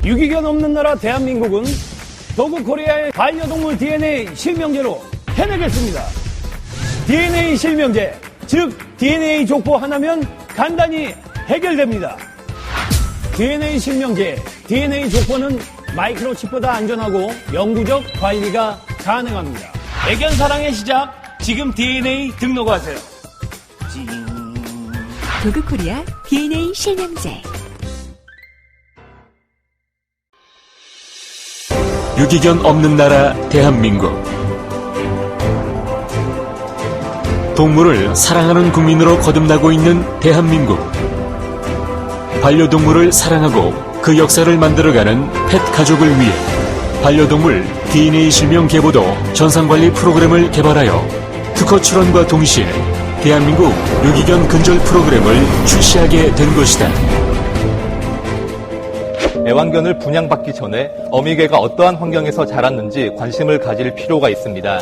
유기견 없는 나라 대한민국은 도그코리아의 반려동물 DNA 실명제로 해내겠습니다. DNA 실명제, 즉 DNA 족보 하나면 간단히 해결됩니다. DNA 실명제, DNA 족보는 마이크로칩보다 안전하고 영구적 관리가 가능합니다. 애견 사랑의 시작, 지금 DNA 등록하세요. 도그코리아 DNA 실명제. 유기견 없는 나라 대한민국. 동물을 사랑하는 국민으로 거듭나고 있는 대한민국. 반려동물을 사랑하고 그 역사를 만들어가는 펫 가족을 위해 반려동물 DNA 실명 계보도 전산관리 프로그램을 개발하여 특허 출원과 동시에 대한민국 유기견 근절 프로그램을 출시하게 된 것이다. 애완견을 분양받기 전에 어미개가 어떠한 환경에서 자랐는지 관심을 가질 필요가 있습니다.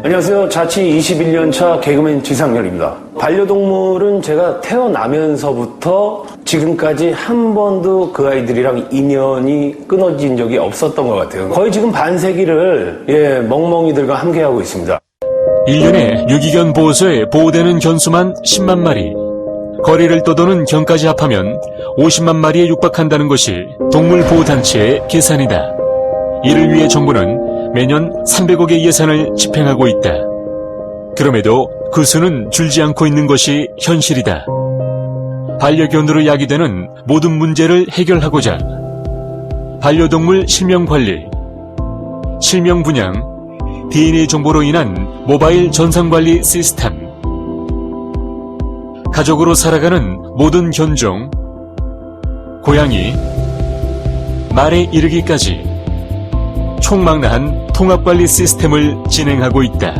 안녕하세요. 자취 21년 차 개그맨 지상렬입니다. 반려동물은 제가 태어나면서부터 지금까지 한 번도 그 아이들이랑 인연이 끊어진 적이 없었던 것 같아요. 거의 지금 반세기를 멍멍이들과 함께하고 있습니다. 1년에 유기견 보호소에 보호되는 견수만 10만 마리. 거리를 떠도는 견까지 합하면 50만 마리에 육박한다는 것이 동물보호단체의 계산이다. 이를 위해 정부는 매년 300억의 예산을 집행하고 있다. 그럼에도 그 수는 줄지 않고 있는 것이 현실이다. 반려견으로 야기되는 모든 문제를 해결하고자 반려동물 실명관리, 실명분양, DNA 정보로 인한 모바일 전산관리 시스템, 가족으로 살아가는 모든 견종, 고양이, 말에 이르기까지 총망라한 통합관리 시스템을 진행하고 있다.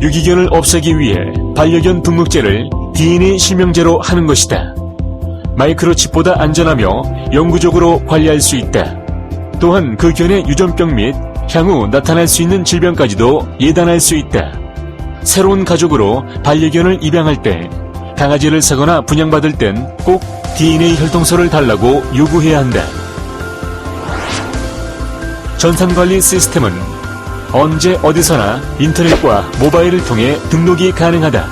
유기견을 없애기 위해 반려견 등록제를 DNA 실명제로 하는 것이다. 마이크로칩보다 안전하며 영구적으로 관리할 수 있다. 또한 그 견의 유전병 및 향후 나타날 수 있는 질병까지도 예단할 수 있다. 새로운 가족으로 반려견을 입양할 때 강아지를 사거나 분양받을 땐 꼭 DNA 혈통서를 달라고 요구해야 한다. 전산관리 시스템은 언제 어디서나 인터넷과 모바일을 통해 등록이 가능하다.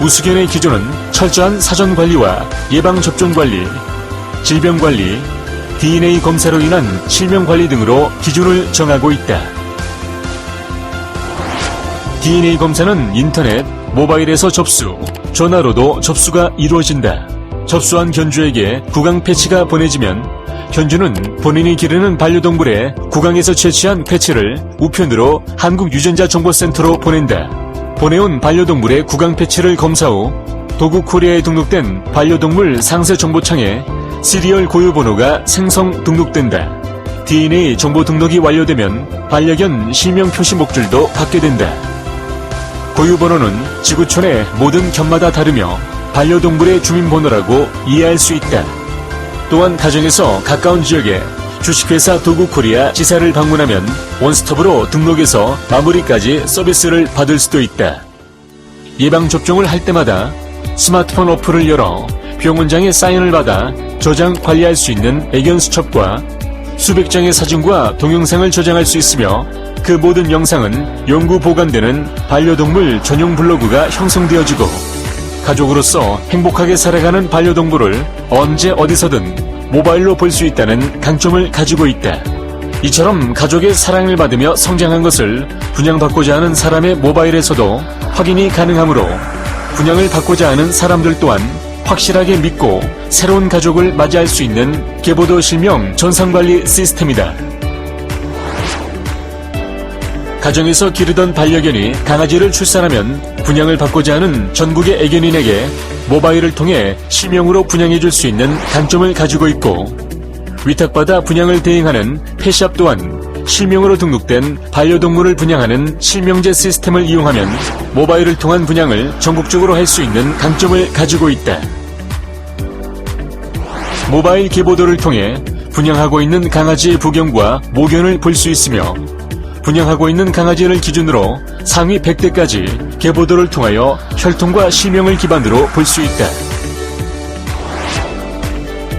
우수견의 기준은 철저한 사전관리와 예방접종관리, 질병관리, DNA 검사로 인한 실명관리 등으로 기준을 정하고 있다. DNA 검사는 인터넷, 모바일에서 접수, 전화로도 접수가 이루어진다. 접수한 견주에게 구강 패치가 보내지면 견주는 본인이 기르는 반려동물의 구강에서 채취한 패치를 우편으로 한국유전자정보센터로 보낸다. 보내온 반려동물의 구강 패치를 검사 후 도그코리아에 등록된 반려동물 상세정보창에 시리얼 고유번호가 생성 등록된다. DNA 정보 등록이 완료되면 반려견 실명 표시 목줄도 받게 된다. 고유번호는 지구촌의 모든 견마다 다르며 반려동물의 주민번호라고 이해할 수 있다. 또한 가정에서 가까운 지역에 주식회사 도그코리아 지사를 방문하면 원스톱으로 등록해서 마무리까지 서비스를 받을 수도 있다. 예방접종을 할 때마다 스마트폰 어플을 열어 병원장의 사인을 받아 저장 관리할 수 있는 애견 수첩과 수백 장의 사진과 동영상을 저장할 수 있으며 그 모든 영상은永久 보관되는 반려동물 전용 블로그가 형성되어지고 가족으로서 행복하게 살아가는 반려동물을 언제 어디서든 모바일로 볼 수 있다는 강점을 가지고 있다. 이처럼 가족의 사랑을 받으며 성장한 것을 분양받고자 하는 사람의 모바일에서도 확인이 가능하므로 분양을 받고자 하는 사람들 또한 확실하게 믿고 새로운 가족을 맞이할 수 있는 계보도 실명 전산관리 시스템이다. 가정에서 기르던 반려견이 강아지를 출산하면 분양을 받고자 하는 전국의 애견인에게 모바일을 통해 실명으로 분양해줄 수 있는 강점을 가지고 있고 위탁받아 분양을 대행하는 펫샵 또한 실명으로 등록된 반려동물을 분양하는 실명제 시스템을 이용하면 모바일을 통한 분양을 전국적으로 할 수 있는 강점을 가지고 있다. 모바일 계보도를 통해 분양하고 있는 강아지의 부견과 모견을 볼 수 있으며 분양하고 있는 강아지를 기준으로 상위 100대까지 계보도를 통하여 혈통과 실명을 기반으로 볼 수 있다.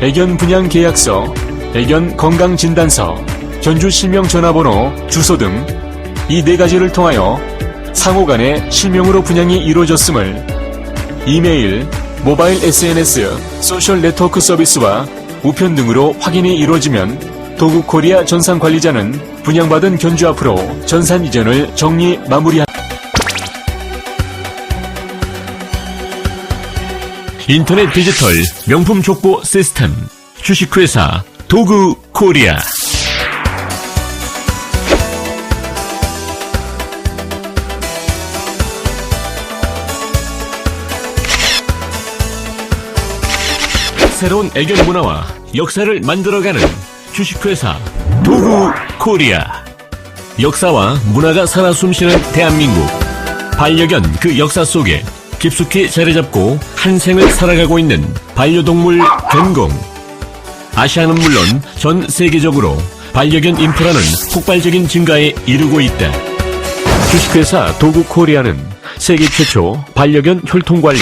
애견 분양 계약서, 애견 건강진단서, 견주 실명 전화번호, 주소 등 이 4가지를 통하여 상호 간의 실명으로 분양이 이루어졌음을 이메일, 모바일 SNS, 소셜 네트워크 서비스와 우편 등으로 확인이 이루어지면 도구코리아 전산관리자는 분양받은 견주 앞으로 전산 이전을 정리 마무리한다. 인터넷 디지털 명품 족보 시스템 주식회사 도구코리아. 새로운 애견 문화와 역사를 만들어가는 주식회사 도구코리아. 역사와 문화가 살아 숨쉬는 대한민국. 반려견 그 역사 속에 깊숙이 자리잡고 한 생을 살아가고 있는 반려동물 견공. 아시아는 물론 전 세계적으로 반려견 인프라는 폭발적인 증가에 이르고 있다. 주식회사 도구코리아는 세계 최초 반려견 혈통관리,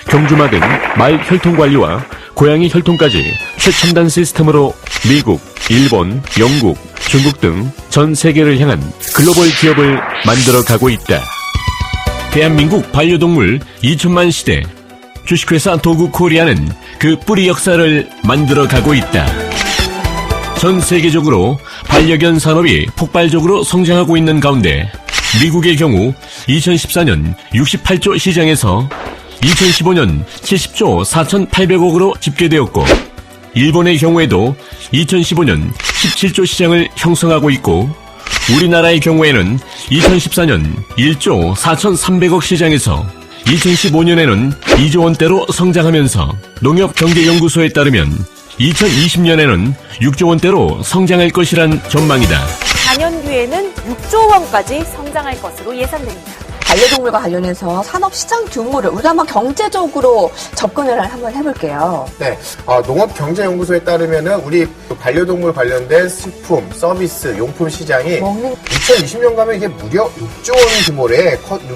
경주마 등 말 혈통관리와 고양이 혈통까지 최첨단 시스템으로 미국, 일본, 영국, 중국 등 전 세계를 향한 글로벌 기업을 만들어가고 있다. 대한민국 반려동물 2천만 시대, 주식회사 도구코리아는 그 뿌리 역사를 만들어가고 있다. 전 세계적으로 반려견 산업이 폭발적으로 성장하고 있는 가운데 미국의 경우 2014년 68조 시장에서 2015년 70조 4,800억으로 집계되었고, 일본의 경우에도 2015년 17조 시장을 형성하고 있고, 우리나라의 경우에는 2014년 1조 4,300억 시장에서 2015년에는 2조 원대로 성장하면서 농협경제연구소에 따르면 2020년에는 6조 원대로 성장할 것이란 전망이다. 4년 뒤에는 6조 원까지 성장할 것으로 예상됩니다. 반려동물과 관련해서 산업시장 규모를 우리가 한번 경제적으로 접근을 한번 해볼게요. 네, 농업경제연구소에 따르면은 우리 반려동물 관련된 식품, 서비스, 용품 시장이 2020년 가면 이게 무려 6조 원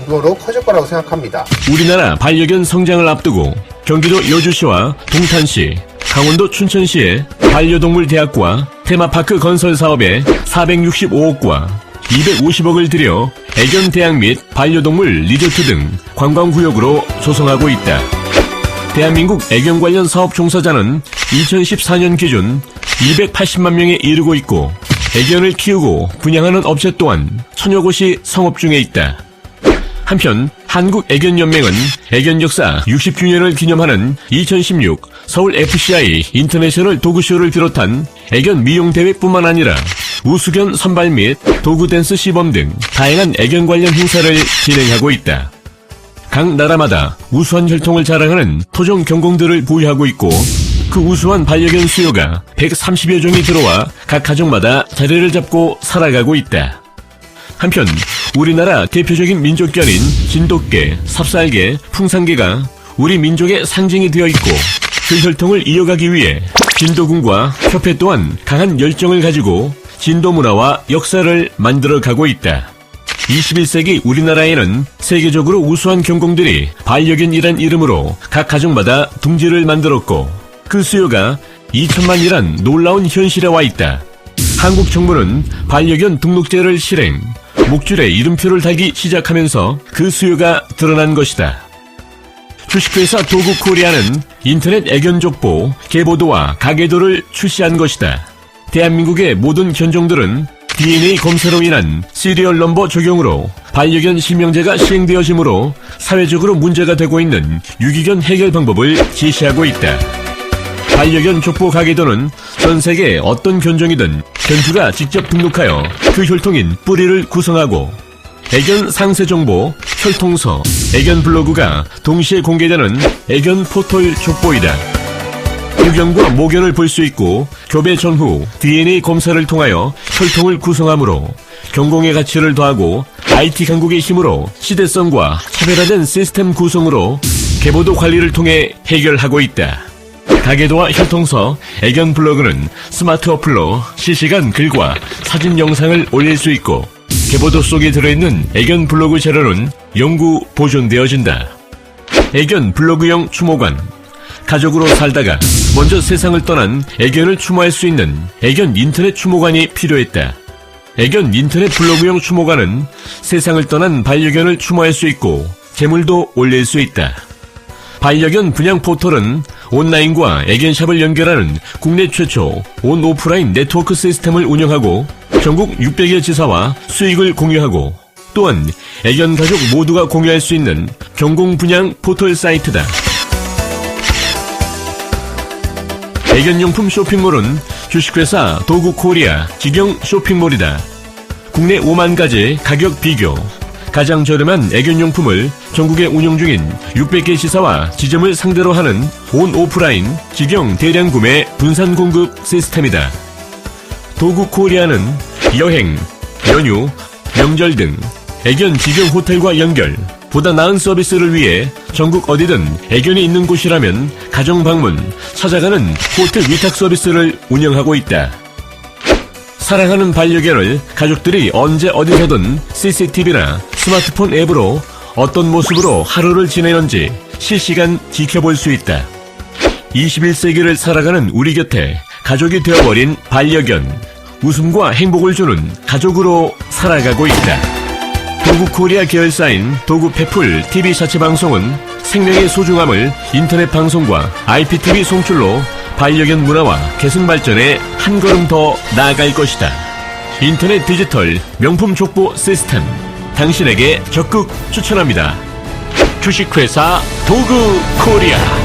규모로 커질 거라고 생각합니다. 우리나라 반려견 성장을 앞두고 경기도 여주시와 동탄시, 강원도 춘천시의 반려동물 대학과 테마파크 건설 사업에 465억과 250억을 들여 애견 대학 및 반려동물 리조트 등 관광구역으로 조성하고 있다. 대한민국 애견 관련 사업 종사자는 2014년 기준 280만 명에 이르고 있고, 애견을 키우고 분양하는 업체 또한 1000여 곳이 성업 중에 있다. 한편 한국애견연맹은 애견 역사 60주년을 기념하는 2016 서울 FCI 인터내셔널 도구쇼를 비롯한 애견 미용대회뿐만 아니라 우수견 선발 및 도구댄스 시범 등 다양한 애견 관련 행사를 진행하고 있다. 각 나라마다 우수한 혈통을 자랑하는 토종 경공들을 보유하고 있고, 그 우수한 반려견 수요가 130여 종이 들어와 각 가정마다 자리를 잡고 살아가고 있다. 한편 우리나라 대표적인 민족견인 진돗개, 삽살개, 풍산개가 우리 민족의 상징이 되어 있고, 그 혈통을 이어가기 위해 진도군과 협회 또한 강한 열정을 가지고 진도 문화와 역사를 만들어가고 있다. 21세기 우리나라에는 세계적으로 우수한 경공들이 반려견이란 이름으로 각 가정마다 둥지를 만들었고, 그 수요가 2천만이란 놀라운 현실에 와 있다. 한국 정부는 반려견 등록제를 실행, 목줄에 이름표를 달기 시작하면서 그 수요가 드러난 것이다. 주식회사 도구코리아는 인터넷 애견 족보, 계보도와 가계도를 출시한 것이다. 대한민국의 모든 견종들은 DNA 검사로 인한 시리얼 넘버 적용으로 반려견 실명제가 시행되어지므로 사회적으로 문제가 되고 있는 유기견 해결 방법을 제시하고 있다. 반려견 족보 가계도는 전 세계 어떤 견종이든 견주가 직접 등록하여 그 혈통인 뿌리를 구성하고, 애견 상세 정보, 혈통서, 애견 블로그가 동시에 공개되는 애견 포털 족보이다. 후견과 모견을 볼 수 있고, 교배 전후 DNA 검사를 통하여 혈통을 구성하므로 경공의 가치를 더하고 IT 강국의 힘으로 시대성과 차별화된 시스템 구성으로 계보도 관리를 통해 해결하고 있다. 가계도와 혈통서, 애견 블로그는 스마트 어플로 실시간 글과 사진 영상을 올릴 수 있고, 제보도 속에 들어있는 애견 블로그 자료는 영구 보존되어진다. 애견 블로그용 추모관. 가족으로 살다가 먼저 세상을 떠난 애견을 추모할 수 있는 애견 인터넷 추모관이 필요했다. 애견 인터넷 블로그용 추모관은 세상을 떠난 반려견을 추모할 수 있고 재물도 올릴 수 있다. 반려견 분양 포털은 온라인과 애견샵을 연결하는 국내 최초 온 오프라인 네트워크 시스템을 운영하고 전국 600여 지사와 수익을 공유하고 또한 애견 가족 모두가 공유할 수 있는 경공 분양 포털 사이트다. 애견용품 쇼핑몰은 주식회사 도구코리아 직영 쇼핑몰이다. 국내 5만 가지 가격 비교, 가장 저렴한 애견용품을 전국에 운영 중인 600개 시사와 지점을 상대로 하는 온 오프라인 직영 대량 구매 분산 공급 시스템이다. 도구코리아는 여행, 연휴, 명절 등 애견 직영 호텔과 연결, 보다 나은 서비스를 위해 전국 어디든 애견이 있는 곳이라면 가정 방문, 찾아가는 호텔 위탁 서비스를 운영하고 있다. 사랑하는 반려견을 가족들이 언제 어디서든 CCTV나 스마트폰 앱으로 어떤 모습으로 하루를 지내는지 실시간 지켜볼 수 있다. 21세기를 살아가는 우리 곁에 가족이 되어버린 반려견, 웃음과 행복을 주는 가족으로 살아가고 있다. 도구코리아 계열사인 도구페플 TV 자체 방송은 생명의 소중함을 인터넷 방송과 IPTV 송출로 반려견 문화와 계승 발전에 한 걸음 더 나아갈 것이다. 인터넷 디지털 명품 족보 시스템, 당신에게 적극 추천합니다. 주식회사 도구코리아.